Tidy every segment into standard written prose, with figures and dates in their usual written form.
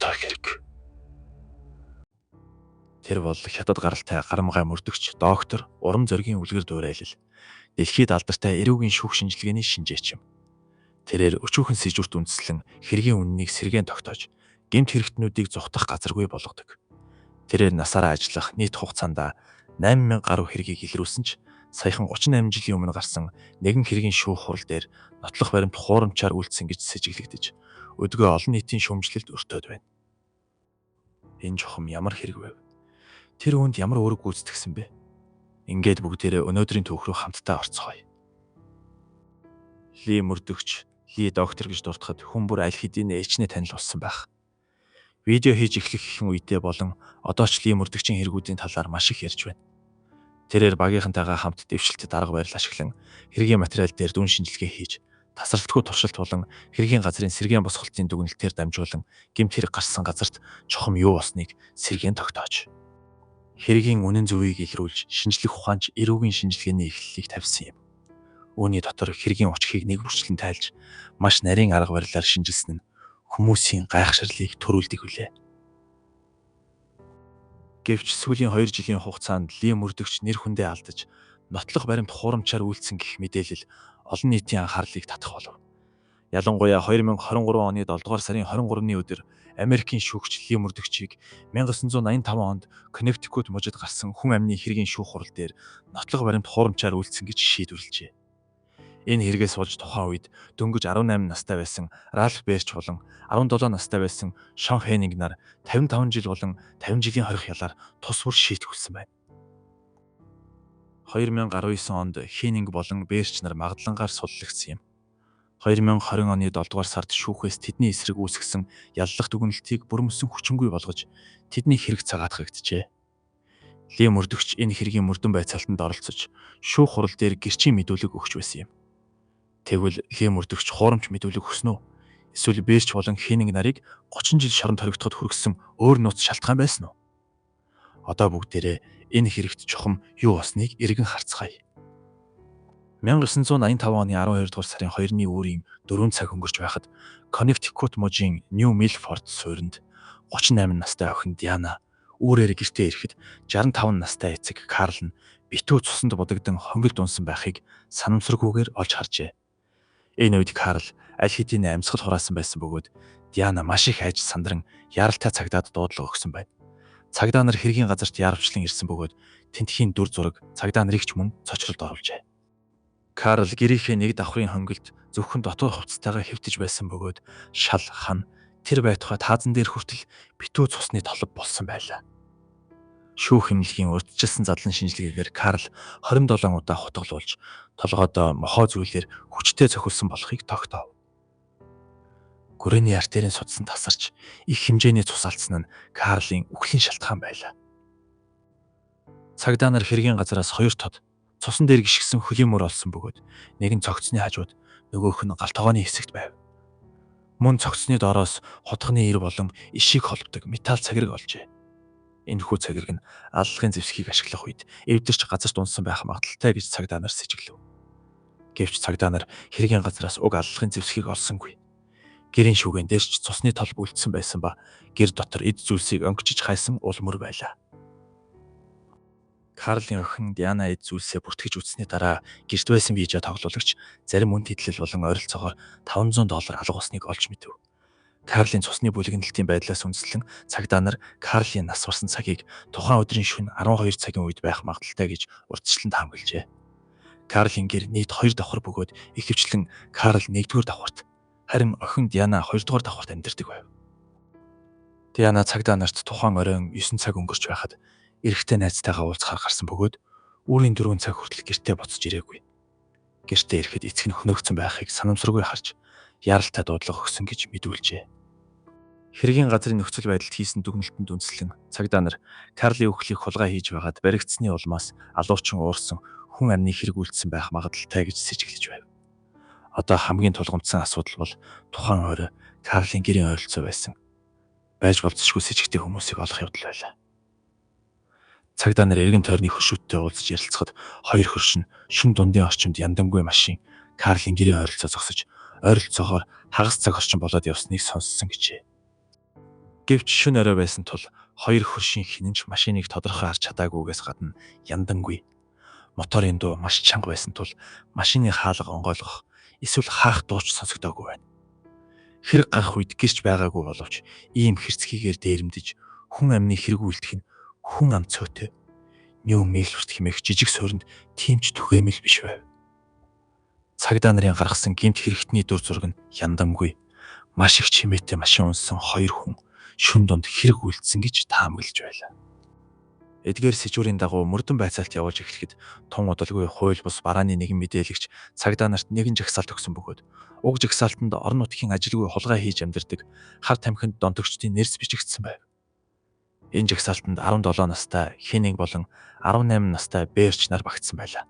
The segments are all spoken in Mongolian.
тогтоох хэрэг. Тэр бол хятад гаралтай гарамгай мөрдөгч доктор Урам зоригийн үлгэр дуурайлал. Дэлхийд алдартай эрүүгийн шүүх шинжилгээний шинжээч юм. Тэрээр өчүүхэн сэжүүрт үндэслэн хэргийн үннийг сэргээн тогтоож, гэмт хэрэгтнүүдийг зүхтах газаргүй болгодог. Тэрээр насаараа ажиллах нийт хугацаанд 8000 гаруй хэргийг илрүүлсэн ч саяхан 38 жилийн өмнө гарсан нэгэн хэргийн шүүх хурал дээр нотлох баримт хуурамчаар үйлдсэн гэж сэжиглэгдэж, өдгөө олон нийтийн шүүмжлэлд өртөөд байна. Энэ чухам ямар хэрэг вэ? Тэр хүнд ямар үүрэг гүйцэтгсэн бэ? Ингээд бүгдээрээ өнөөдрийн түүх рүү хамтдаа орцгоё. Ли мөрдөгч, Ли доктор гэж дуртахад хүн бүр аль хэдийн ээжнээ танил болсон байх. Видео хийж эхлэх үедээ болон одоо ч Ли мөрдөгчийн хэрэгүүдийн талаар маш их ярьж байна. Тэрээр багийнхантайгаа хамт дэвшилтэд арга барил ашиглан хэргийн материал дээр дүн шинжилгээ хийж, тасралтгүй туршилт болон хэргийн газрын сэргээн босголтын дүгнэлтээр дамжуулан гэмт хэрэг гарсан газарт чухам юу болсныг сэргээн тогтоож, хэргийн үнэн зөвийг илрүүлж шинжлэх ухаанч эрүүгийн шинжилгээний эхлэлийг тавьсан юм. Үүний дотор хэргийн учхийг нэг бүрчлэн тайлж маш нарийн арга барилаар шинжилсэн нь хүмүүсийн гайхширлыг төрүүлдэг үлээ. Гэвч сүүлийн 2 жилийн хугацаанд Ли мөрдөгч нэр хүндээ алдаж, нотлох баримт хуурамчаар үйлдсэн гэх мэдээлэл олон нийтийн анхаарлыг татах болов. Ялангуяа 2023 оны 7 дугаар сарын 23-ны өдөр Америкийн шүүгч Ли мөрдөгчийг 1985 онд Коннектикут мужид гарсан хүн амны хэргийн шүүх хурал дээр нотлох баримт хуурамчаар үйлдсэн гэж шийдвэрлэжээ. Энэ хэрэгээс болж тухайн үед дөнгөж 18 настай байсан Ральф Берч болон 17 настай байсан Шон Хеннинг нар 55 жил болон 50 жилийн хорих ялаар тус бүр шийтгүүлсэн байна. 2019 онд Хеннинг болон Берч нар магадлангаар суллагдсан юм. 2020 оны 7 дугаар сард шүүхээс тэдний эсрэг үүсгэсэн яллах дүгнэлтийг бүрмөсөн хүчингүй болгож тэдний хэрэг цагаатгагджээ. Ли мөрдөгч энэ хэргийн мөрдөн байцаалтанд оролцож шүүх хурал дээр гэрчийн мэдүүлэг өгч байсан юм. Тэгвэл Ли мөрдөгч хуурамч мэдүүлэг өгсөн үү? Эсвэл Берч болон Хеннинг нарыг 30 жил шоронд хоригдоход хүргэсэн өөр нууц шалтгаан байсан уу? Одоо бүгдээрээ энэ хэрэгт чухам юу болсныг эргэн харцгаая. 1985 оны 12 дугаар сарын 2-ны үүрийн 4 цаг өнгөрч байхад Коннектикут мужийн Нью Милфорд суурьнд 38 настай охин Диана үүрээр гэртээ ирэхэд 65 настай эцэг Карл нь битүү цусанд будагдан хонгилд унсан байхыг санамсаргүйгээр олж харжээ. Энэ үед Карл аль хэдийн амьсгал хураасан байсан бөгөөд Диана маш их айж сандран яралтай цагдаад дуудлага өгсөн байна. Цагдаа нар хэргийн газарт яарвчлан ирсэн бөгөөд тентхийн дүр зураг цагдаа нарыг ч мөн цочролд оруулжээ. Карл гэрийнхээ нэг давхрын хонгилд зөвхөн дотор хувцастайгаа хэвтэж байсан бөгөөд шал хан тэр байтугай таазан дээр хүртэл битүү цусны толб болсон байлаа. Шүүх хэмнэлгийн урьдчилсан задлан шинжилгээгээр Карл 27 удаа хутгалуулж толгойдоо мохоо зүйлээр хүчтэй цохилсон болохыг тогтоов. Хүрээний артерийн судсан тасарч их хэмжээний цус алдсан нь Карлын үхлийн шалтгаан байлаа. Цагдаа нар хэргийн газараас 2 тод цусан дээр гიშгсэн хөлийн мөр олсон бөгөөд нэг нь цогцсны хажууд, нөгөөх нь галт тогооны хэсэгт байв. Мөн цогцсны доороос хутганы ир болон ишийг холбдог металл цагираг олжээ. Энэхүү цагираг нь аллахын зэвсгийг ашиглах үед эвдэрч газарт унсан байх магадaltaй гэж цагдаа нар сэжиглэв. Гэвч цагдаа нар хэргийн газараас уг аллахын зэвсгийг олсонгүй. Гэрийн шүүгэн дээр ч цусны толб үлдсэн байсан ба гэр дотор эд зүйлсийг өнгөчж хайсан ул мөр байлаа. Карлын охин Диана эд зүйлсээ бүртгэж үтсний дараа гэрт байсан видео тоглуулагч зарим үн тэтлэл болон ойролцоогоор $500 алга болсныг олж мэдэв. Карлын цусны бүлэгнэлтийн байдлаас үндэслэн цагдаа нар Карлын нас барсан цагийг тухайн өдрийн шөнө 12 цагийн үед байх магадaltaй гэж урьдчилан таамаглажээ. Карлын гэр нийт 2 давхар бөгөөд ихэвчлэн Карл 1-р давхарт, харин охин Диана 2-р давхарт амьдардаг байв. Диана цагдаа нарт тухайн оройн 9 цаг өнгөрч байхад эрэгтэй найзтайгаа уулзахаар гарсан бөгөөд үүрийн 4 цаг хүртэл гэртээ буцаж ирээгүй. Гэртээ ирэхэд эцэг нь хөнөөгцөн байхыг санамсаргүй харж яралтай дуудлага өгсөн гэж мэдүүлжээ. Хэргийн газрын нөхцөл байдалд хийсэн дүгнэлтэнд үндэслэн цагдаа нар Карлын үхлийг хулгай хийж байгаад баригдсны улмаас алуурчин уурсан хүн амны хэрэг үйлдсэн байх магадaltaй гэж сэжиглэж байв. Одоо хамгийн тулгамдсан асуудал бол тухайн орой Карлын гэрийн ойролцоо байсан байж болцсошгүй сэжигтэй хүмүүсийг олох явдал байлаа. Цагдаа нар эргэн тойрны хөшөөттэй уулзаж ярилцахад хоёр хөршин шин дундын орчимд яндамгүй машин Карлын гэрийн ойролцоо зогсож ойролцоогоор хагас цаг орчим болоод явсныг сонссон гэжээ. Гэвч шөнө орой байсан тул хоёр хөршийн хинэнч машиныг тодорхой харж чадаагүйгээс гадна яндангүй. Моторын дуу маш чанга байсан тул машины хаалга онгойлгох эсвэл хаах дууч сонсогдоогүй байна. Хэрэг гарах үед гэрч байгаагүй боловч ийм хэрцгийгээр дээрэмдэж хүн амны хэрэг үйлдэх нь хүн ам цөөтэй. Нью Милфорд хэмээх жижиг суурьнд тиймч түгээмэл биш байв. Цагдаа нарын гаргасан гэмт хэрэгтний дүр зураг нь яндангүй. Маш их чимээтэй машин унсан хоёр хүн шүн донд хэрэг үйлдсэн гэж таамаглаж байлаа. Эдгээр сэжүүрийн дагуу мөрдөн байцаалт явуулж эхлэхэд тун удалгүй хууль бус барааны нэгэн мэдээлэгч цагдаа нарт нэгэн жагсаалт өгсөн бөгөөд уг жагсаалтанд орон нутгийн ажилгүй хулгай хийж амьдардаг хар тамхинд донтогчдын нэрс бичигдсэн байв. Энэ жагсаалтанд 17 настай Хенинг болон 18 настай Берч нар багтсан байлаа.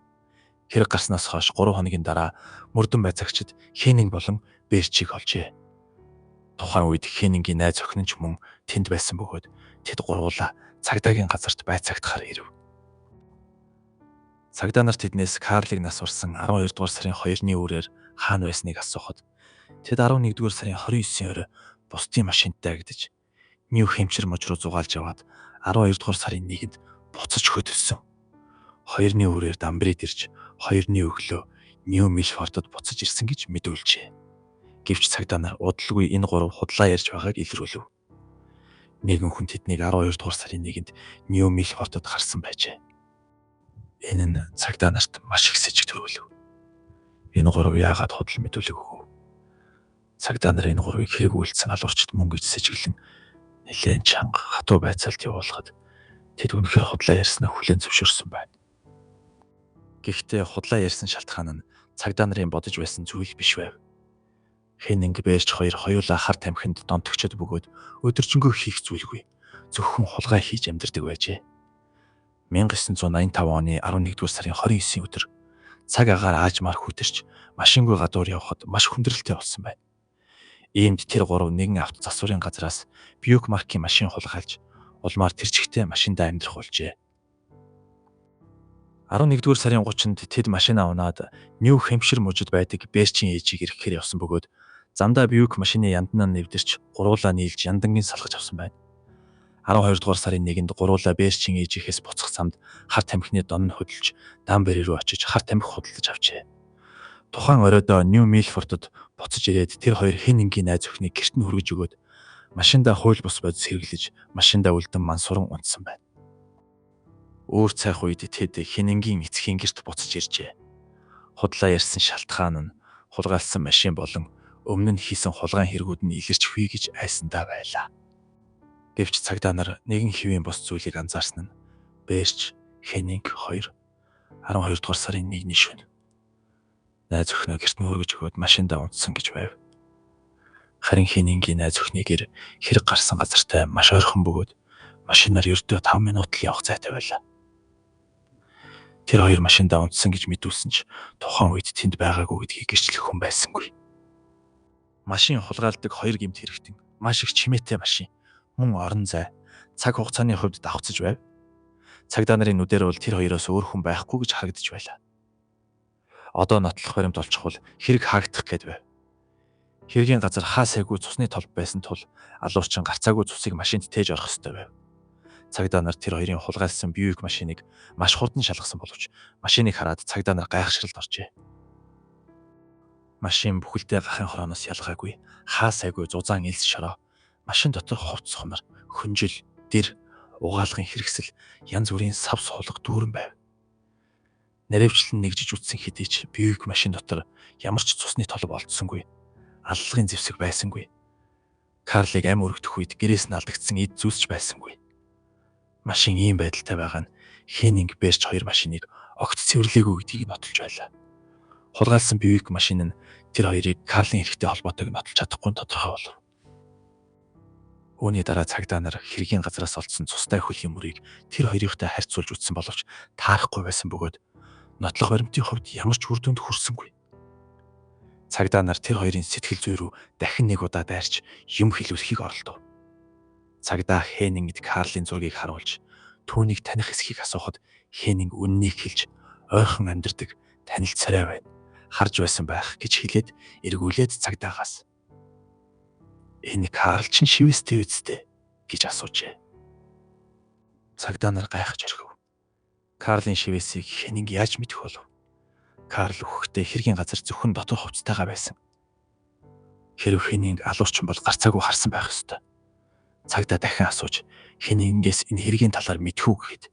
Хэрэг гарснаас хойш 3 хоногийн дараа мөрдөн байцаагчид Хенинг болон Берчийг олжээ. Тухайн үед Хенингийн найз охин нь ч мөн тэнд байсан бөгөөд тэд гурвуулаа цагдаагийн газарт байцаагтахаар ирэв. Цагдаа нарт тэднээс Карлыг нас урсан 12 дугаар сарын 2-ны үрээр хаана байсныг асуухад тэд 11 дугаар сарын 29-ийн орой бусдын машинтай агдаж Нью Хэмпшир муж руу зугаалж яваад 12 дугаар сарын 1-нд буцаж хөдөлсөн. 2-ны үрээр Дамбрид ирж 2-ны өглөө Нью Милфордод буцаж ирсэн гэж мэдүүлжээ. Гэвч цагдаа нар удалгүй энэ гурав худлаа ярьж байгааг илрүүлв. Нэгэн хүн тэднийг 12 дугаар сарын 1-нд Нью Милфордод харсан байжээ. Энэ нь цагдаа нарт маш их сэжиг төрүүлв. Энэ гурав яагаад худал мэдүүлэггүй? Цагдаа нар энэ гурвыг хэрэг үйлдсэн алуурчд мөн гэж сэжиглэн нэлээд чанга хатуу байцаалт явуулахад тэд үнэхээр худлаа ярьснаа хүлээн зөвшөөрсөн байна. Гэхдээ худлаа ярьсан шалтгаан нь цагдаа нарын бодож байсан зүйл биш байв. Хенинг Берч хоёр хоёулаа хар тамхинд донтогчод бөгөөд өдөржингөө хийх зүйлгүй зөвхөн хулгай хийж амьдардаг байжээ. 1985 оны 11-р сарын 29-ийн өдөр цаг агаар аажмаар хүтэрч машингүй гадуур явхад маш хүндрэлтэй болсон байна. Иймд тэр гурав нэгэн авто засварын газраас Бьюк маркийн машин хулгайлж улмаар тэр чигтээ машиндаа амьдрах болжээ. 11-р сарын 30-нд тэд машинаа унаад Нью Хэмпшир мужид байдаг Берчийн ээжийг ирэхээр явсан бөгөөд замдаа Бьюк машины янданаа нэвдэрч гурвуулаа нийлж яндангийн салгаж авсан байна. 12 дугаар сарын 1-нд гурвуулаа Берчийн ээжийнхээс буцах замд хар тамхины дон нь хөдөлж Дамбери руу очиж хар тамхи худалдаж авчээ. Тухайн оройдоо Нью Милфордод буцаж ирээд тэр хоёр Хенингийн найз охиныг гэрт нь хүргэж өгөөд машиндаа хууль бус бодис хэрэглэж машиндаа үлдэн мансуран унтсан байна. Өөр цайх үед тэд Хенингийн эцгийн гэрт буцаж иржээ. Худлаа ярьсан шалтгаан нь хулгайлсан машин болон өмнө нь хийсэн хулгайн хэрэгүүд нь илэрч хүй гэж айсандаа байлаа. Гэвч цагдаа нар нэгэн хэвийн бос зүйлийг анзаарсан нь Берч, Хенинг 2 12 дугаар сарын 1-ний шөнө найз охиноо гэрт нь хүргэж өгөөд машиндаа унтсан гэж байв. Харин Хенингийн найз охиныг хэрэг гарсан газартай маш ойрхон бөгөөд машинаар ердөө 5 минут л явах зайтай байлаа. Тэр хоёр машиндаа унтсан гэж мэдүүлсэн ч тухайн үед тэнд байгаагүй гэдгийг гэрчлэх хүн байсангүй. Машин хулгайлдаг хоёр гэмт хэрэгтэн маш их чимээтэй машин мөн орон зай цаг хугацааны хувьд давхцаж байв. Цагдаа нарын нүдээр бол тэр хоёроос өөр хүн байхгүй гэж харагдаж байлаа. Одоо нотлох баримт олчихвол хэрэг хаагдах гээд байв. Хэргийн газар хаа сайгүй цусны толб байсан тул алуурчин гарцаагүй цусыг машинд тээж орох ёстой байв. Цагдаа нар тэр хоёрын хулгайлсан Бьюик машиныг маш хурдан шалгасан боловч машиныг хараад цагдаа нар гайхшралд оржээ. Машин бүхэлдээ гахын хорооноос ялгаагүй хаа сайгүй зузаан элс шороо, машин дотор хувцс хумар, хөнжил, дэр, угаалгын хэрэгсэл, янз бүрийн сав суулга дүүрэн байв. Наривчлан нэгжиж үтсэн хэдий ч Бьюик машин дотор ямар ч цусны толб олдсонгүй, аллагын зэвсэг байсангүй. Карлыг ам өргөдөх үед гэрээс нь алдагдсан эд зүсч байсангүй. Машин ийм байдалтай байгаа нь Хенинг Берч хоёр машиныг огт цэвэрлээгүй гэдгийг нотолж байлаа. Хулгайлсан Бьюик машин нь тэр хоёрыг Карлын хэрэгтэй холбоотойг нотолж чадахгүй нь тодорхой болов. Үүний дараа цагдаа нар хэргийн газраас олдсон цустай хөлийн мөрийг тэр хоёрынхтай харьцуулж үзсэн боловч таарахгүй байсан бөгөөд нотлох баримтын хувьд ямар ч үр дүнд хүрсэнгүй. Цагдаа нар тэр хоёрын сэтгэл зүй рүү дахин нэг удаа дайрч юм хэлүүлэхийг оролдов. Цагдаа Хенингэд Карлын зургийг харуулж түүнийг таних эсхийг асуухад Хенинг үннийг хэлж ойрхон амьдардаг танилт царай байна. Харж байсан байх гэж хэлээд эргүүлээд цагдаагаас "Энэ Карл чинь шивэстэй үсттэй" гэж асуужээ. Цагдаа нар гайхаж орхив. Карлийн шивээсийг Хенинг яаж мэдэх болов? Карл өгөхдөө хэргийн газар зөвхөн дотор хувцастайгаа байсан. Хэрв Хенинг алуурчин бол гарцаагүй харсан байх ёстой. Цагдаа дахин асууж Хенингээс энэ хэргийн талаар мэдхүү гэхэд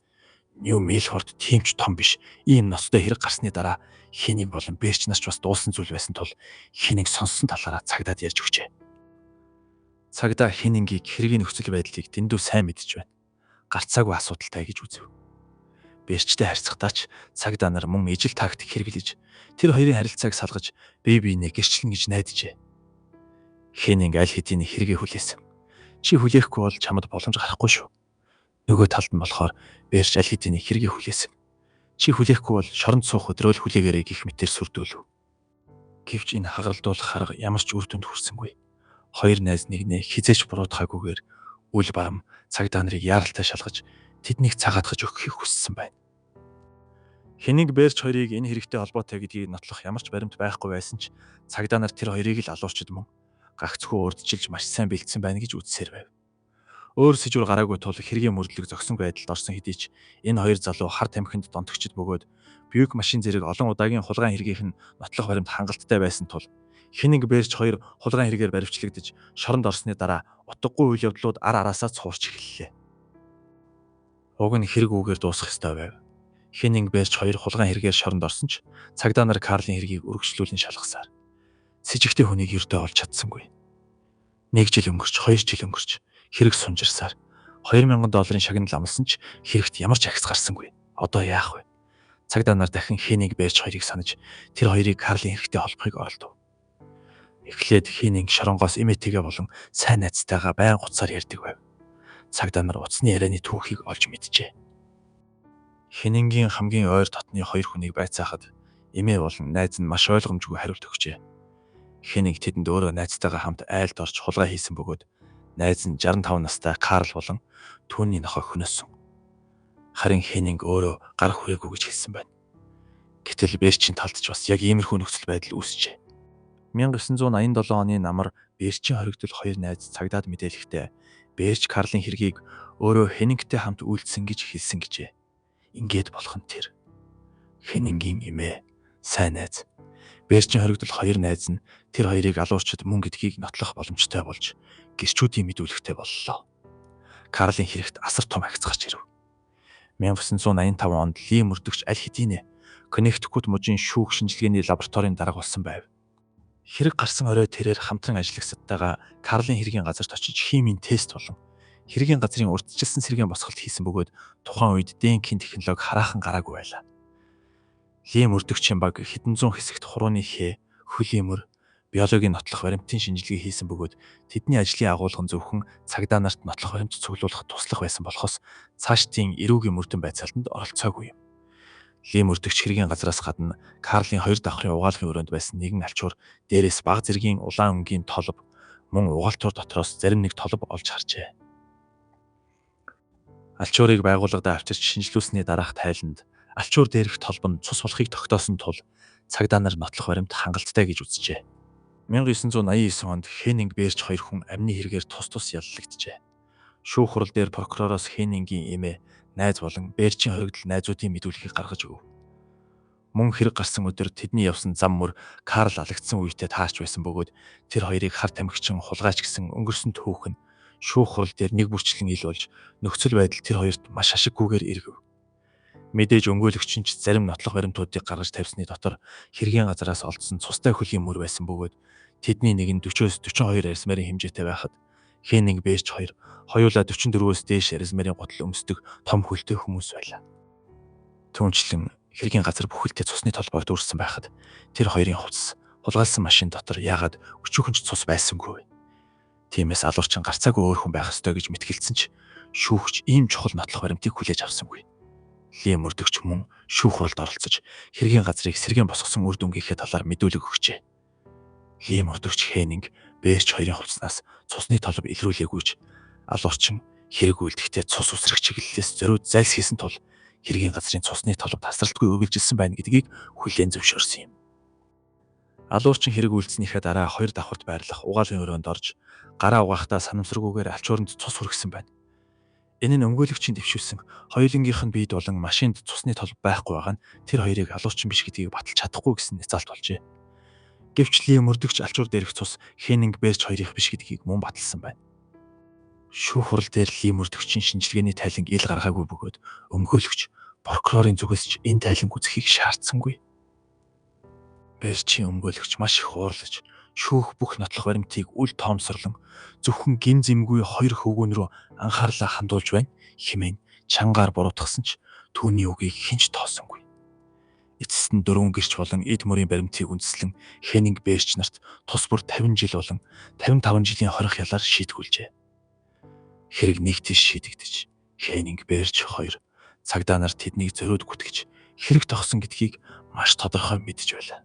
Нью Милфорд тийм ч том биш. Ийм ноцтой хэрэг гарсны дараа Хенинг болон Берч нарч бас дуусан зүйл байсан тул Хенинг сонссон талаараа цагдаад ярьж өгчээ. Цагдаа Хенингийг хэргийн нөхцөл байдлыг дэндүү сайн мэдж байна. Гарцаагүй асуудалтай гэж үзв. Берчтэй харьцахдаа ч цагдаа нар мөн ижил тактик хэрэглэж тэр хоёрын харилцааг салгаж бие биенээ гэрчлэн гэж найджээ. Хенинг аль хэдийн хэрэгээ хүлээсэн. Чи хүлээхгүй бол чамд боломж гарахгүй шүү. Нөгөө талд нь болохоор Берч аль хэдийн хэрэгээ хүлээсэн. Чи хүлээхгүй бол шоронд суух өдрөө л хүлээгээрэй гэх мэтээр сүрдүүлв. Гэвч энэ хагаралдуулах арга ямар ч үр дүнд хүрсэнгүй. Хоёр найз нэгнээ хизээч буруутгаагүйгээр үл барам цагдаа нарыг яаралтай шалгаж тэднийг цагаатгаж өгөхийг хүссэн байна. Хенинг Берч хоёрыг энэ хэрэгтэй холбоотой гэдгийг нотлох ямар ч баримт байхгүй байсан ч цагдаа нар тэр хоёрыг л алуурчид мөн гагцхүү урдчилж маш сайн бэлдсэн байна гэж үзсээр байв. Өөр сэжүр гараагүй тул хэргийн мөрдлөг зогсонгүй байдалд орсон хэдий ч энэ хоёр залуу хар тамхинд донтогчд бөгөөд бьюк машин зэрэг олон удаагийн хулгайн хэргийнх нь нотлох баримт хангалттай байсан тул Хенинг Берч хоёр хулгайн хэрэгээр баривчлагдаж шоронд орсны дараа утгагүй үйл явдлууд ар араасаа цуурч эхэллээ. Уг нь хэрэг үгээр дуусах ёстой байв. Хенинг Берч хоёр хулгайн хэрэгээр шоронд орсон ч цагдаа нар Карлын хэргийг үргэлжлүүлэн шалгасаар сэжигтэй хүнийг ердөө олж чадсангүй. 1 жил өнгөрч 2 жил өнгөрч хэрэг сунжирсаар $2000 шагнал амласан ч хэрэгт ямар ч агс гарсангүй. Одоо яах вэ? Цагдаа нар дахин Хенинг Берч хоёрыг санаж тэр хоёрыг Карлын хэрэгтэй холбохыг оролдов. Эхлээд Хенинг шоронгоос эмээтэйгээ болон сайн найзтайгаа байн гуцаар ярьдаг байв. Цагдаа нар утасны ярианы түүхийг олж мэджээ. Хенингийн хамгийн ойр дотны хоёр хүнийг байцаахад эмээ болон найз нь маш ойлгомжгүй хариулт өгчээ. Хенинг тэдэнд өөрөө найзтайгаа хамт айлд орж хулгай хийсэн бөгөөд найз нь 65 настай Карл болон түүний нохой хөнөөсөн. Харин Хенинг өөрөө гар хүрээгүй гэж хэлсэн байна. Гэтэл Берчийн талд ч бас яг иймэрхүү нөхцөл байдал үүсчээ. 1987 оны намар Берчийн хоригдол хоёр найз цагдаад мэдээлэхдээ Берч Карлын хэргийг өөрөө Хенингтэй хамт үйлдсэн гэж хэлсэн гэжээ. Ингээд болох нь тэр. Хенингийн эмээ, сайн найз. Берчийн хоригдол хоёр найз нь тэр хоёрыг алуурчид мөн гэдгийг нотлох боломжтой болж гэрчүүдийн мэдүүлэгтэй боллоо. Карлын хэрэгт асар том агц гарч ирв. 1985 онд Ли мөрдөгч аль хэдийн Коннектикут мужийн шүүх шинжилгээний лабораторийн дарга болсон байв. Хэрэг гарсан орой тэрээр хамтран ажиллагсадтайгаа Карлын хэргийн газарт очиж химийн тест болон хэргийн газрын урьдчилсан сэргийн босголт хийсэн бөгөөд тухайн үед ДНК-ийн технологи хараахан гараагүй байлаа. Ли мөрдөгчийн баг хэдэн зуун хэсэгт хурууны хээ, хөлийн мөр, биологийн нотлох баримтын шинжилгээ хийсэн бөгөөд тэдний ажлын агуулга нь зөвхөн цагдаа нарт нотлох баримт цуглуулах туслах байсан болохоос цаашдын эрүүгийн мөрдөн байцаалтанд оролцоогүй юм. Ли мөрдөгч хэргийн газраас гадна Карлын хоёр давхрын угаалгын өрөөнд байсан нэгэн алчуур дээрээс баг зэргийн улаан өнгийн толб мөн угаалтуур дотроос зарим нэг толб олж харжээ. Алчуурыг байгууллагада авчирч шинжилүүлсний дараах тайланд алчуур дээрх толб нь цус болохыг тогтоосон тул цагдаа нар нотлох баримт хангалттай гэж үзжээ. 1989 онд Хенинг Берч хоёр хүн амны хэрэгээр тус яллагджээ. Шүүх хурал дээр прокуророос Хенингийн эмээ, найз болон Берчийн хоригдол найзуудын мэдүүлгийг гаргаж өг. Мөн хэрэг гарсан өдөр тэдний явсан зам мөр Карл алагдсан үедээ таарч байсан бөгөөд тэр хоёрыг хар тамхичин хулгайч гэсэн өнгөрсөн түүх нь шүүх хурал дээр нэг бүрчлэн ил болж нөхцөл байдал тэр хоёрт маш ашиггүйгээр эргэв. Мэдээж өмгөөлөгч нь зарим нотлох баримтуудыг гаргаж тавьсны дотор хэргийн газараас олдсон цустай хөлийн мөр байсан бөгөөд тэдний нэг нь 40-с 42 арьсмарын хэмжээтэй байхад Хенинг Берч хоёр хоёулаа 44-өөс дээш арьсмарын гутал өмсдөг том хөлтэй хүмүүс байлаа. Түүнчлэн хэргийн газар бүхэлдээ цусны толгойд үрсэн байхад тэр хоёрын хувцас хулгайлсан машин дотор яагаад өчүүхэнч цус байсангүй. Тиймээс алуурчин гарцаагүй өөр хүн байх ёстой гэж мэтгэлцсэн ч шүүгч ийм чухал нотлох баримтыг хүлээж авсангүй. Ли мөрдөгч мөн шүүх хуралд оролцож хэргийн газрыг сэргээн босгосон үр дүнгийнхээ талаар мэдүүлэг өгчээ. Ли мөрдөгч Хенинг Берч хоёрын хувцаснаас цусны толб илрүүлээгүйч алуурчин хэрэг үлдэхдээ цус үсрэх чиглэлээс зориуд зайлс хийсэн тул хэргийн газрын цусны толб тасралтгүй үргэлжилсэн байна гэдгийг хүлээн зөвшөөрсөн юм. Алуурчин хэрэг үйлдснийхээ дараа хоёр давхарт байрлах угаалын өрөөнд орж гараа угаахдаа санамсаргүйгээр алчууранд цус хүргэсэн байна. Энэ нь өмгөөлөгчийн дэвшүүлсэн хоёулынгийнх нь биед болон машинд цусны тол байхгүй байгаа нь тэр хоёрыг алуурчин биш гэдгийг баталж чадахгүй гэсэн нэцаалт болжээ. Гэвч Ли мөрдөгч алчуур дээрх цус Хенинг Берч хоёрын биш гэдгийг мөн баталсан байна. Шүүх хурал дээр Ли мөрдөгчийн шинжилгээний тайланг ил гаргаагүй бөгөөд өмгөөлөгч прокурорын зүгээс ч энэ тайланг үзэхийг шаардсангүй. Берчийн өмгөөлөгч маш их уурлаж шүүх бүх нотлох баримтыг үл тоомсорлон зөвхөн гин зэмгүй хоёр хөвгүүн рүү анхаарлаа хандуулж байна хэмээн чангаар буруутгасан ч түүний үгийг хинч тоосонгүй. Эцэст нь 4 гэрч болон эд мөрийн баримтыг үндэслэн Хенинг Берч нарт тус бүр 50 жил болон 55 жилийн хорих ялаар шийтгүүлжээ. Хэрэг нэг тийш шийдэгдэж Хенинг Берч 2 цагдаа нар тэднийг зориуд гүтгэж хэрэг тогсон гэдгийг маш тодорхой мэдж байлаа.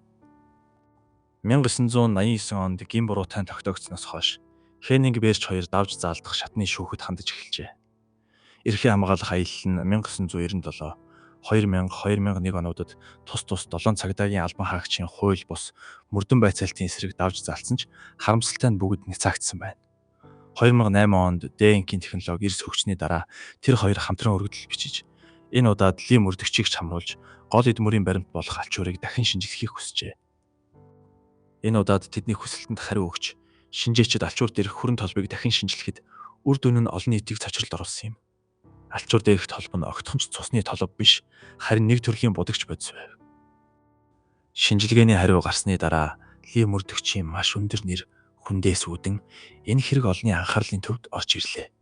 1989 онд гин буруутай тогтоогдсноос хойш Хенинг Берч 2 давж заалдах шатны шүүхэд хандаж эхэлжээ. Эрхийн хамгаалах аялал нь 1997, 2000, 2001 онуудад тус 7 цагдаагийн албан хаагчийн хууль бус мөрдөн байцаалтын эсрэг давж заалсан ч харамсалтай нь бүгд няцаагдсан байна. 2008 онд ДНК-ийн технологи эрс хөгжсөний дараа тэр хоёр хамтран өргөдөл бичиж энэ удаад Ли мөрдөгчийг чамруулж гол эд мөрийн баримт болох алчуурыг дахин шинжлэхийг хүсжээ. Энэ удаад тэдний хүсэлтэнд хариу өгч шинжээчид алчуур дээрх хүрэн толбыг дахин шинжлэхэд үр дүн нь олон нийтийг цочролд оруулсан юм. Алчуур дээрх толб нь огтхонч цусны толб биш, харин нэг төрлийн будагч бодис байв. Шинжилгээний хариу гарсны дараа Ли мөрдөгчийн маш өндөр нэр хүндээс үүдэн энэ хэрэг олонний анхаарлын төвд орж ирлээ.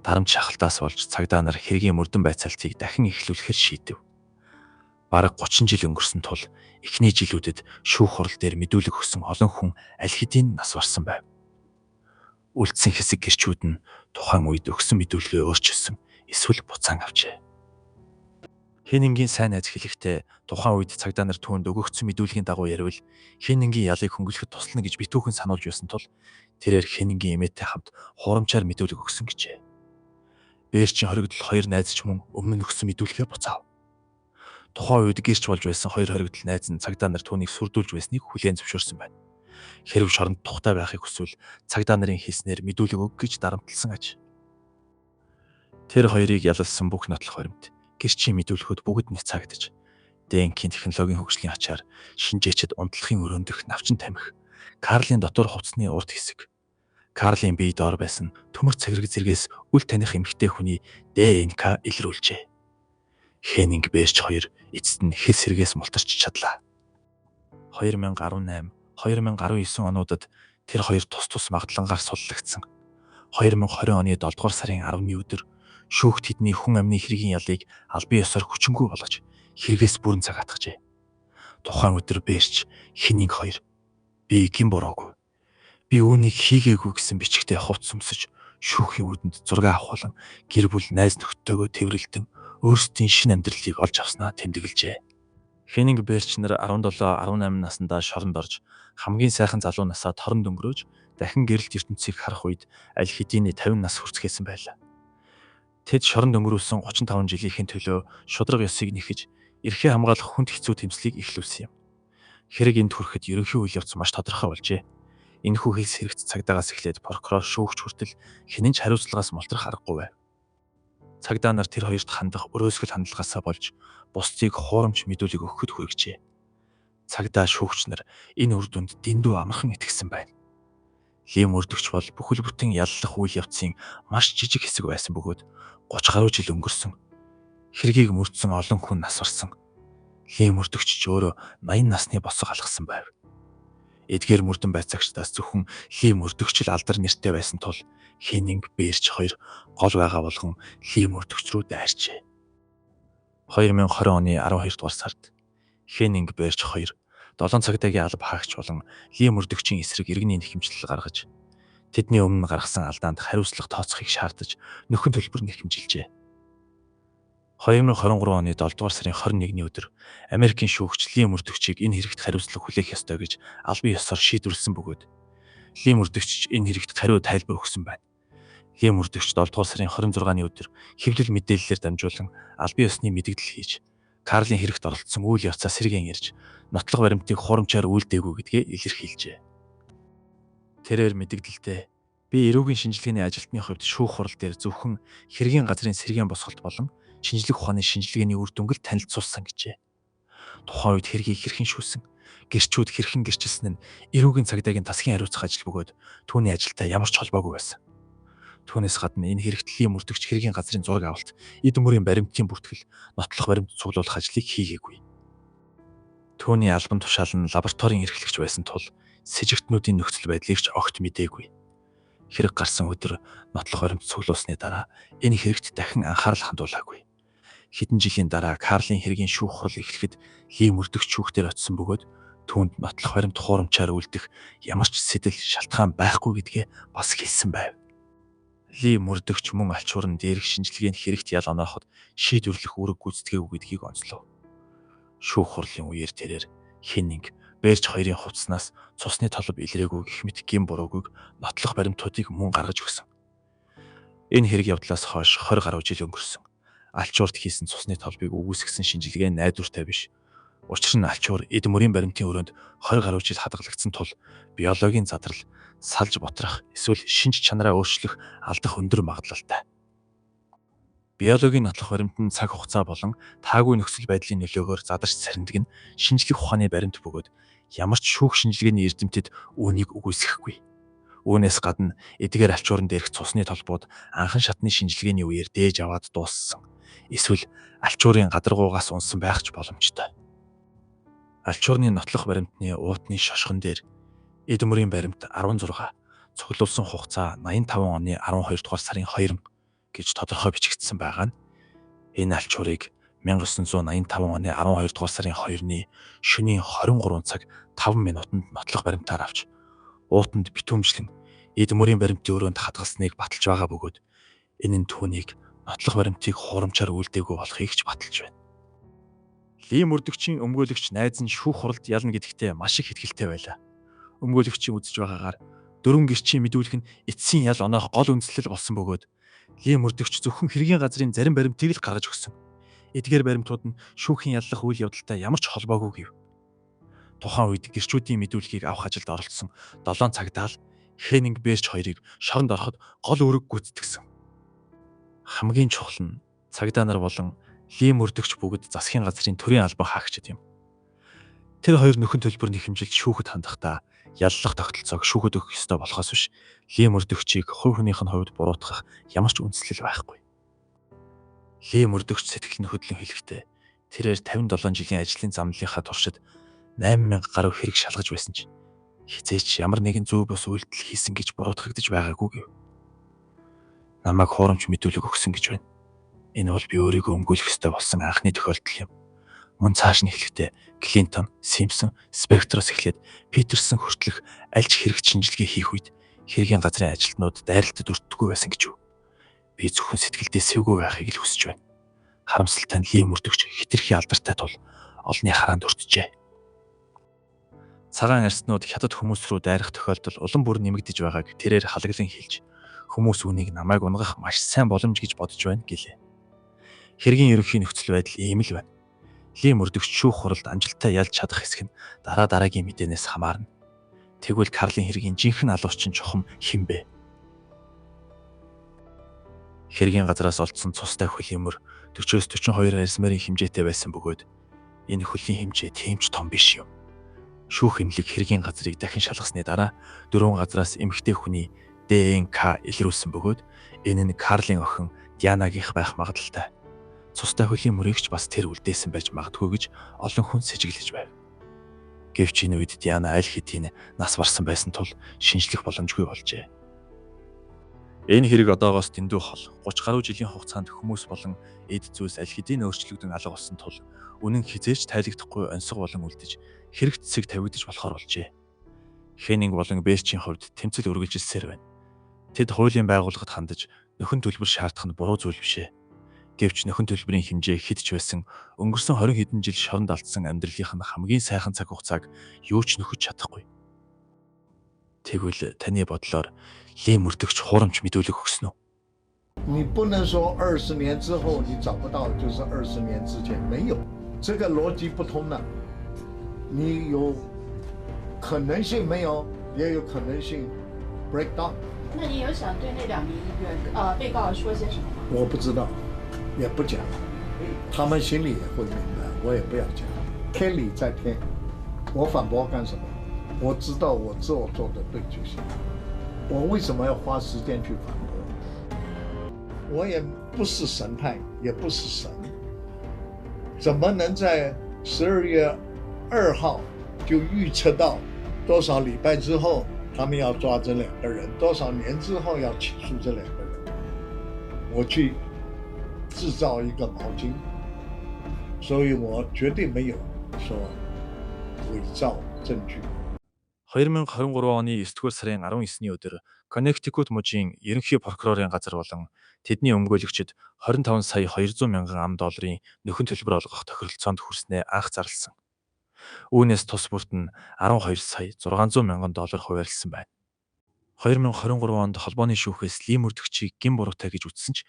Дарамт шахалтаас болж цагдаа нар хэргийн мөрдөн байцаалтыг дахин эхлүүлэхээр шийдэв. Бараг 30 жил өнгөрсөн тул эхний жилүүдэд шүүх хурал дээр мэдүүлэг өгсөн олон хүн аль хэдийн нас барсан байв. Үлдсэн хэсэг гэрчүүд нь тухайн үед өгсөн мэдүүлгээ өөрчилсөн, эсвэл буцаан авчээ. Хенингийн сайн найз хэлэхдээ тухайн үед цагдаа нар түүнд өгөгдсөн мэдүүлгийн дагуу ярил Хенингийн ялыг хөнгөлөхөд туслана гэж битүүхэн сануулж байсан тул тэрээр Хенингийн эмээтэй хамт хуурамчаар мэдүүлэг өгсөн гэжээ. Берчийн хоригдол хоёр найз ч мөн өмнө нь өгсөн мэдүүлгээ буцаав. Тухайн үед гэрч болж байсан хоёр хоригдол найз нь цагдаа нар түүнийг сүрдүүлж байсныг хүлээн зөвшөөрсөн байна. Хэрв шоронд тухтай байхыг хүсвэл цагдаа нарын хийснээр мэдүүлэг өг гэж дарамтлсан аж. Тэр хоёрыг ялалсан бүх нотлох баримт гэрчийн мэдүүлгүүд бүгд няцаагдаж ДНК-ийн технологийн хөгжлийн ачаар шинжээчид унтлахын өрөөнд дэх навчин тамхи, Карлийн дотор хувцсны урд хэсэг, Карлийн бие доор байсан төмөр цагираг зэргээс үл таних эмэгтэй хүний ДНК илрүүлжээ. Хенинг Берч 2 эцэст нь хэс сэргээс мултарч чадлаа. 2018, 2019 онуудад тэр хоёр тус магадлангаар суллагдсан. 2020 оны 7 дугаар сарын 10-ны өдөр шүүх тэдний хүн амны хэргийн ялыг албан ёсоор хүчингүй болгож хэрэгээс бүрэн цагаатгажээ. Тухайн өдөр Берч Хенинг 2 би гин буруугүй. Би үүнийг хийгээгүй гэсэн бичгтээ хувц сүмсэж шүүхийн үүдэнд зураг авахлан гэр бүл найз нөхдөдөө тэрвэрлдэн өөрсдийн шинэ амьдралыг олж авснаа тэмдэглэжээ. Хенинг Берч нар 17, 18 наснда шоронд орж хамгийн сайхан залуу насаа торонд өнгөрөөж дахин гэрэлт ертөнцийг харах үед аль хэдийн 50 нас хүрцгээсэн байлаа. Тэд шоронд өнгөрүүлсэн 35 жилийн төлөө шудраг ёсыг нэхэж эрхээ хамгаалах хүнд хэцүү тэмцлийг эхлүүлсэн юм. Хэрэг энд хүрэхэд ерөнхий үйл явц маш тодорхой болжээ. Энэхүү хэлс хэрэгт цагдаагаас эхлээд прокурор шүүгч хүртэл хинэнч хариуцлагаас мултрах аргагүй байв. Цагдаа нар тэр хоёрт хандах өрөөсгөл хандлагаасаа болж бусдыг хуурамч мэдүүлэг өгөхөд хүргэжээ. Цагдаа шүүгч нар энэ үр дүнд дэндүү амархан итгэсэн байна. Ли мөрдөгч бол бүхэл бүтэн яллах үйл явцын маш жижиг хэсэг байсан бөгөөд 30 гаруй жил өнгөрсөн. Хэргийг мөрдсөн олон хүн нас барсан. Ли мөрдөгч ч өөрөө 80 насны босго алгасан байв. Эдгээр мөрдөн байцаагчдаас зөвхөн Ли мөрдөгч л алдар нэртэй байсан тул Хенинг Берч 2 гол байгаа болгон Ли мөрдөгч рүү дайрчээ. 2020 оны 12 дугаар сард Хенинг Берч 2 7 цагдаагийн алба хаагч болон Ли мөрдөгчийн эсрэг иргэний нэхэмжлэл гаргаж тэдний өмнө гаргасан алдаанд хариуцлага тооцохыг шаардаж нөхөн төлбөр нэхэмжилжээ. 2023 оны 7 дугаар сарын 21-ний өдөр Америкийн шүүгч Ли мөрдөгчийг энэ хэрэгт хариуцлага хүлээх ёстой гэж албан ёсоор шийдвэрлсэн бөгөөд Ли мөрдөгч энэ хэрэгт хариу тайлбар өгсөн байна. Ли мөрдөгч 7 дугаар сарын 26-ны өдөр хэвлэл мэдээллээр дамжуулан албан ёсны мэдэгдэл хийж Карлийн хэрэгт оролцсон үйл явцаа сэргээн ярьж нотлох баримтыг хурамчаар үйлдээгүй гэдгээ илэрхийлжээ. Тэрээр мэдэгдэлтэй би эрүүгийн шинжилгээний ажилтны хувьд шүүх хурал дээр зөвхөн хэргийн газрын сэргээн босголт болон шинжлэх ухааны шинжилгээний үр дүнг л танилцуулсан гэжээ. Тухайн үед хэргийг хэрхэн шүүсэн, гэрчүүд хэрхэн гэрчилсэн нь эрүүгийн цагдаагийн тасгийн хариуцах ажил бөгөөд түүний ажилтай ямар ч холбоогүй байсан. Түүнээс гадна энэ хэрэгтлийн мөрдөгч хэргийн газрын зураг авалт, эд мөрийн баримтын бүртгэл, нотлох баримт цуглуулах ажлыг хийгээгүй. Түүний албан тушаал нь лабораторийн эрхлэгч байсан тул сэжигтнүүдийн нөхцөл байдлыг ч огт мэдээгүй. Хэрэг гарсан өдөр нотлох баримт цуглуулсны дараа энэ хэрэгт дахин анхаарал хандуулаагүй. Хэдэн жилийн дараа Карлийн хэргийн шүүх хурал эхлэхэд Ли мөрдөгч шүүхтэр очисон бөгөөд түүнд нотлох баримт хуурамчаар үлдэх ямар ч сэтэл шалтгаан байхгүй гэдгээ бас хэлсэн байв. Ли мөрдөгч мөн алчуурн дээрх шинжилгээнд хэрэгт ял онооход шийдвэрлэх үүрэг гүйцэтгээгүй гэдгийг онцлов. Шүүх хурлын үеэр тэрээр хэн нэг бэрж хоёрын хувцснаас цусны толб илрээгүй гэх мэт гин бурууг нотлох баримтуудыг мөн гаргаж өгсөн. Энэ хэрэг явдлаас хойш 20 гаруй жил өнгөрсөн. Алчуурт хийсэн цусны толбыг үгүйсгэсэн шинжилгээ найдвартай биш. Учир нь алчуур эд мөрийн баримтын өрөөнд 20 гаруй жил хадгалагдсан тул биологийн задрал, салж ботрах эсвэл шинж чанараа өөрчлөх алдах өндөр магадлалтай. Биологийн нотлох баримт нь цаг хугацаа болон таагүй нөхцөл байдлын нөлөөгөөр задарч сарндаг нь шинжлэх ухааны баримт бөгөөд ямар ч шүүх шинжилгээний эрдэмтэд үүнийг үгүйсгэхгүй. Үүнээс гадна эдгээр алчуурн дээрх цусны толбууд анхан шатны шинжилгээний үеэр дээж аваад дууссан. Эсвэл алчуурын гадаргуугаас унсан байх ч боломжтой. Алчуурны нотлох баримтны уутны шошгон дээр эд мөрийн баримт 16, цуглуулсан хугацаа 85 оны 12 дугаар сарын 2 гэж тодорхой бичигдсэн байгаа нь энэ алчуурыг 1985 оны 12 дугаар сарын 2-ны шөнийн 23 цаг 5 минутанд нотлох баримтаар авч уутанд битүүмжлэн эд мөрийн баримтын өрөөнд хадгалсныг баталж байгаа бөгөөд энэ нь түүнийг нотлох баримтыг хуурамчаар үлдээгүй болохыг ч баталж байна. Ли мөрдөгчийн өмгөөлөгч найз нь шүүх хуралд ялна гэдэгтээ маш их итгэлтэй байлаа. Өмгөөлөгчийн үзэж байгаагаар дөрвөн гэрчийн мэдүүлэх нь эцсийн ял оноох гол үндслэл болсон бөгөөд Ли мөрдөгч зөвхөн хэргийн газрын зарим баримтыг л гаргаж өгсөн. Эдгээр баримтууд нь шүүхийн яллах үйл явдалтай ямар ч холбоогүй гэв. Тухайн үед гэрчүүдийн мэдүүлгийг авах ажилд оролцсон 7 цагдаа л Хенинг Бэрч хоёрыг шоронд ороход гол үүрэг гүйцэтгсэн. Хамгийн чухал нь цагдаа нар болон Ли мөрдөгч бүгд засгийн газрын төрийн албан хаагчид юм. Тэр хоёр нөхөн төлбөрний хэмжилт шүүхэд хандахдаа яллах тогтолцоог шүүхэд өгөх ёстой болохоос биш Ли мөрдөгчийг хувь хүнийх нь хувьд буруутгах ямар ч үндслэл байхгүй. Ли мөрдөгч сэтгэл нь хөдлөн хэлэхдээ тэрээр 57 жилийн ажлын замналынхаа туршид 8000 гаруй хэрэг шалгаж байсан чинь хизээч ямар нэгэн зөв бус үйлдэл хийсэн гэж буруутгагдаж байгаагүй гэв. Намайг хуурамч мэдүүлэг өгсөн гэж байна. Энэ бол би өөрийгөө өмгөөлөх ёстой болсон анхны тохиолдол юм. Мөн цааш нь хэлэхдээ Клинтон, Симпсон, Спектроос эхлээд Питерсон хүртэлх аль ч хэрэгт шинжилгээ хийх үед хэргийн газрын ажилтнууд дайралтад өртдөггүй байсан гэж юу. Би зөвхөн сэтгэлдээ сэвгүй байхыг л хүсэж байна. Харамсалтай нь Ли мөрдөгч хитрхи алдартай тул олонний хараанд өртжээ. Цагаан арснууд хятад хүмүүс рүү дайрах тохиолдол улам бүр нэмэгдэж байгааг тэрээр халаглан хэлж хүмүүс үүнийг намайг унгах маш сайн боломж гэж бодож байна гэлээ. Хэргийн ерөнхий нөхцөл байдал ийм л байна. Ли мөрдөгч шүүх хуралд амжилттай ялж чадах хэсэг нь дараагийн мэдээнээс хамаарна. Тэгвэл Карлийн хэргийн жинхэнэ алуурчин чухам хэн бэ? Хэргийн газраас олдсон цустай хөлийн мөр 40-42 арьсмарын хэмжээтэй байсан бөгөөд энэ хөлийн хэмжээ тийм ч том биш юм. Шүүх эмнэлэг хэргийн газрыг дахин шалгасны дараа 4 газраас эмэгтэй хүний ДНК илрүүлсэн бөгөөд энэ нь Карлийн охин Дианагийнх байх магадлалтай. Цустай хөлийн мөрийг ч бас тэр үлдээсэн байж магадгүй гэж олон хүн сэжиглэж байв. Гэвч энэ үед Диана аль хэдийн нас барсан байсан тул шинжлэх боломжгүй болжээ. Энэ хэрэг одоогоос дэндүү хол 30 гаруй жилийн хугацаанд хүмүүс болон эд зүйлс аль хэдийн өөрчлөгдөн алга болсон тул үнэн хизээч тайлагдахгүй онцгой болон үлдэж хэрэгт цэг тавигдаж болохоор болжээ. Хенинг болон Бэрчийн хувьд тэмцэл үргэлжилсээр байна. Тэд хуулийн байгууллагад хандаж нөхөн төлбөр шаардах нь буруу зүйл бишээ. Гэвч нөхөн төлбөрийн хэмжээ хэд ч байсан өнгөрсөн 20 хэдэн жил шоронд алдсан амьдралынх нь хамгийн сайхан цаг хугацааг юу ч нөхөж чадахгүй. Тэгвэл таны бодлоор Ли мөрдөгч хуурамч мэдүүлэг өгсөн үү? 你不能说20年之后你找不到，就是20年之前没有。这个逻辑不通了。你有可能性没有，也有可能性 break down。那你有想对那2名被告说些什么吗？我不知道，也不讲，他们心里也会明白，我也不要讲。天理在天，我反驳干什么？我知道我做的对就行。我为什么要花时间去反驳？我也不是神派，也不是神，怎么能在12月2号就预测到多少礼拜之后他们要抓这2个人，多少年之后要起诉这2个人？我去制造一个毛巾，所以我绝对没有说伪造证据。 2023 оны 9-р сарын 19-ний өдөр Connecticut мужийн ерөнхий прокурорын газар болон тэдний өмгөөлөгчид 25 сая 200 мянган $, нөхөн төлбөр олгох тохиролцоонд хүрснээ анх зарласан. Үүнээс тус бүрт нь 12 сая 600 мянган $, хуваарлсан байна. 2023 онд холбооны шүүхээс Ли мөрдөгчийг гин буруутай гэж үзсэн ч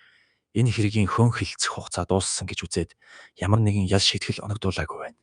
энэ хэргийн хөөн хэлцэх хугацаа дууссан гэж үзээд ямар нэгэн ял шийтгэл оногдуулаагүй байна.